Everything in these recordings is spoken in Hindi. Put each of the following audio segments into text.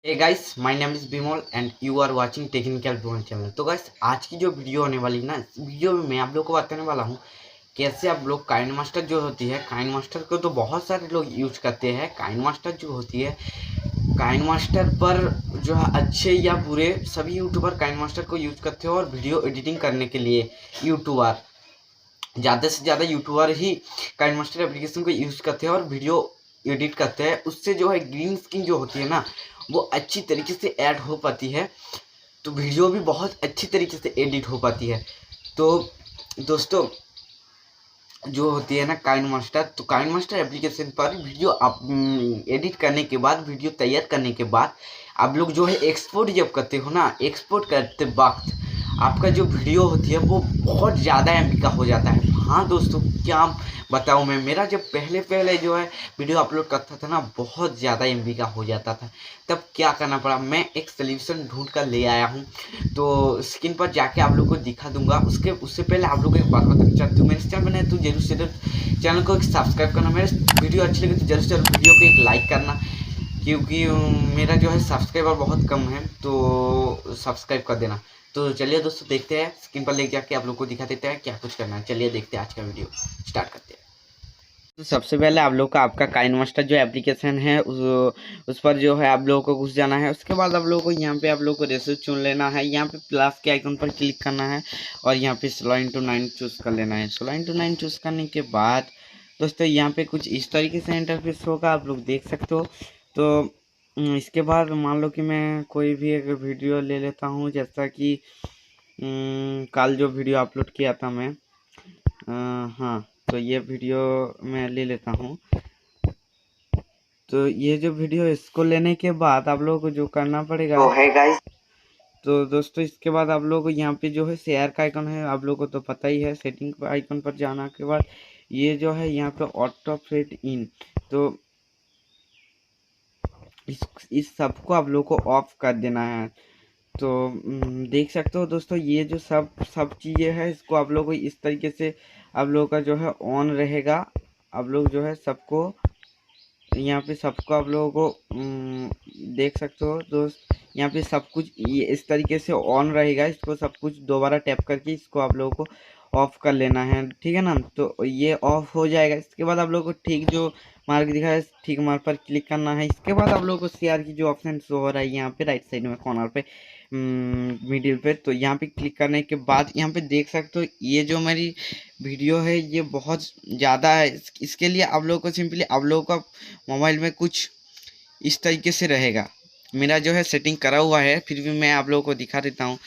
Hey guys, my name is Bimol and you are watching technical Bimol channel. तो गाइस, आज की जो वीडियो होने वाली ना, इस वीडियो में मैं आप लोग को बताने वाला हूँ कैसे आप लोग काइन मास्टर जो होती है, काइन मास्टर को तो बहुत सारे लोग यूज करते हैं। काइन मास्टर जो होती है, काइन मास्टर पर जो है अच्छे या बुरे सभी यूट्यूबर काइन मास्टर को यूज करते हैं। और वीडियो एडिटिंग करने के लिए यूट्यूबर ज़्यादा से ज़्यादा यूट्यूबर ही काइन मास्टर एप्लीकेशन को यूज करते हैं और वीडियो एडिट करते हैं। उससे जो है ग्रीन स्क्रीन जो होती है ना, वो अच्छी तरीके से ऐड हो पाती है, तो वीडियो भी बहुत अच्छी तरीके से एडिट हो पाती है। तो दोस्तों, जो होती है ना काइन मास्टर, तो काइन मास्टर एप्लीकेशन पर वीडियो आप एडिट करने के बाद, वीडियो तैयार करने के बाद आप लोग जो है एक्सपोर्ट जब करते हो ना, एक्सपोर्ट करते वक्त आपका जो वीडियो होती है वो बहुत ज़्यादा एमबी का हो जाता है। हाँ दोस्तों, क्या बताऊँ मैं, मेरा जब पहले पहले जो है वीडियो अपलोड करता था ना, बहुत ज़्यादा एमबी का हो जाता था। तब क्या करना पड़ा, मैं एक सोल्यूशन ढूंढ कर ले आया हूँ, तो स्क्रीन पर जाके आप लोग को दिखा दूंगा। उससे पहले आप लोग को एक बात बताना चाहती हूँ, मेरे चैनल बनाए तो जरूर से जरूर चैनल को सब्सक्राइब करना। मेरे वीडियो अच्छी लगे तो जरूर से जरूर वीडियो को एक लाइक करना, क्योंकि मेरा जो है सब्सक्राइबर बहुत कम है, तो सब्सक्राइब कर देना। तो चलिए दोस्तों, देखते हैं, स्क्रीन पर ले जाके आप लोग को दिखा देते हैं क्या कुछ करना है। चलिए देखते हैं, आज का वीडियो स्टार्ट करते हैं। तो सबसे पहले आप लोग का आपका काइन मास्टर जो एप्लीकेशन है उस पर जो है आप लोगों को घुस जाना है। उसके बाद आप लोगों को यहाँ पे आप लोग को रेशो चुन लेना है, यहाँ पे प्लस के आइकन पर क्लिक करना है और यहाँ पे 16:9 चूज़ कर लेना है। 16:9 चूज़ करने के बाद दोस्तों यहाँ पे कुछ इस तरीके से इंटरफेस होगा, आप लोग देख सकते हो। तो इसके बाद मान लो कि मैं कोई भी एक वीडियो ले लेता हूँ, जैसा कि कल जो वीडियो अपलोड किया था मैं, हाँ, तो ये वीडियो मैं ले लेता हूँ। तो ये जो वीडियो, इसको लेने के बाद आप लोगों को जो करना पड़ेगा तो है गाइस। तो दोस्तों इसके बाद आप लोगों को यहाँ पे जो है शेयर का आइकन है, आप लोगों को तो पता ही है। सेटिंग आइकन पर जाना के बाद ये जो है यहाँ पे ऑटो फेड इन, तो इस सबको आप लोगों को ऑफ कर देना है। तो देख सकते हो दोस्तों, ये जो सब चीज़ें हैं, इसको आप लोग को इस तरीके से आप लोगों का जो है ऑन रहेगा। आप लोग जो है सबको यहाँ पे सबको आप लोगों को देख सकते हो दोस्त, यहाँ पे सब कुछ ये इस तरीके से ऑन रहेगा। इसको सब कुछ दोबारा टैप करके इसको आप लोगों को ऑफ कर लेना है, ठीक है ना। तो ये ऑफ हो जाएगा। इसके बाद आप लोगों को ठीक जो मार्क दिखा है, ठीक मार्क पर क्लिक करना है। इसके बाद आप लोगों को शेयर की जो ऑप्शन शो हो रहा है यहाँ पे राइट साइड में कॉर्नर पे, मिडिल पे, तो यहाँ पे क्लिक करने के बाद यहाँ पे देख सकते हो ये जो मेरी वीडियो है ये बहुत ज़्यादा है। इसके लिए आप लोगों को सिंपली आप लोगों का मोबाइल में कुछ इस तरीके से रहेगा। मेरा जो है सेटिंग करा हुआ है, फिर भी मैं आप लोगों को दिखा देता हूँ।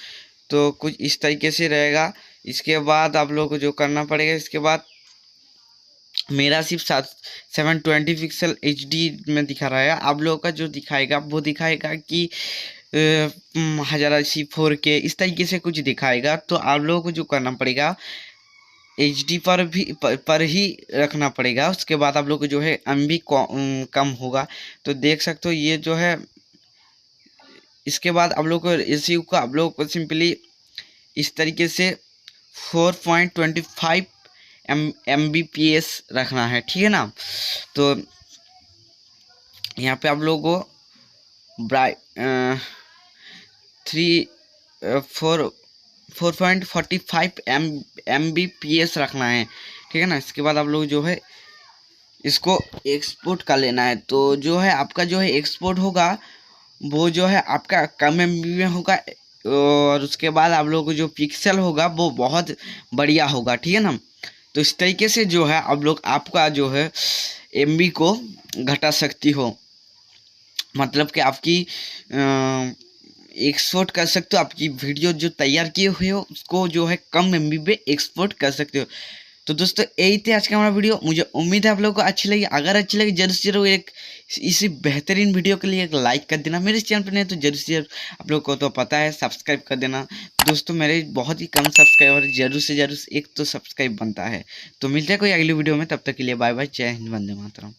तो कुछ इस तरीके से रहेगा। इसके बाद आप लोगों को जो करना पड़ेगा, इसके बाद मेरा सिर्फ 720 पिक्सल HD में दिखा रहा है। आप लोगों का जो दिखाएगा वो दिखाएगा कि 1080 4K इस तरीके से कुछ दिखाएगा। तो आप लोगों को जो करना पड़ेगा, HD पर ही रखना पड़ेगा। उसके बाद आप लोग को जो है MB कम होगा। तो देख सकते हो ये जो है, इसके बाद आप लोग को इसी को आप लोग को सिंपली इस तरीके से 4.25 Mbps रखना है, ठीक है ना। तो यहाँ पे आप लोगों को ब्राइट 4.45 Mbps रखना है, ठीक है ना। इसके बाद आप लोग जो है इसको एक्सपोर्ट कर लेना है। तो जो है आपका जो है एक्सपोर्ट होगा वो जो है आपका कम MB में होगा, और उसके बाद आप लोगों को जो पिक्सल होगा वो बहुत बढ़िया होगा, ठीक है ना। तो इस तरीके से जो है आप लोग आपका जो है MB को घटा सकती हो, मतलब कि आपकी एक्सपोर्ट कर सकते हो। आपकी वीडियो जो तैयार किए हुए हो उसको जो है कम MB पे एक्सपोर्ट कर सकते हो। तो दोस्तों यही थे आज का हमारा वीडियो। मुझे उम्मीद है आप लोगों को अच्छी लगी। अगर अच्छी लगी जरूर से जरूर एक इसी बेहतरीन वीडियो के लिए एक लाइक कर देना। मेरे चैनल पर नहीं तो जरूर से जरूर, आप लोगों को तो पता है, सब्सक्राइब कर देना। दोस्तों मेरे बहुत ही कम सब्सक्राइबर, जरूर से जरूर एक तो सब्सक्राइब बनता है। तो मिलते हैं कोई अगली वीडियो में, तब तक के लिए बाय बाय, जय हिंद, वंदे मातरम।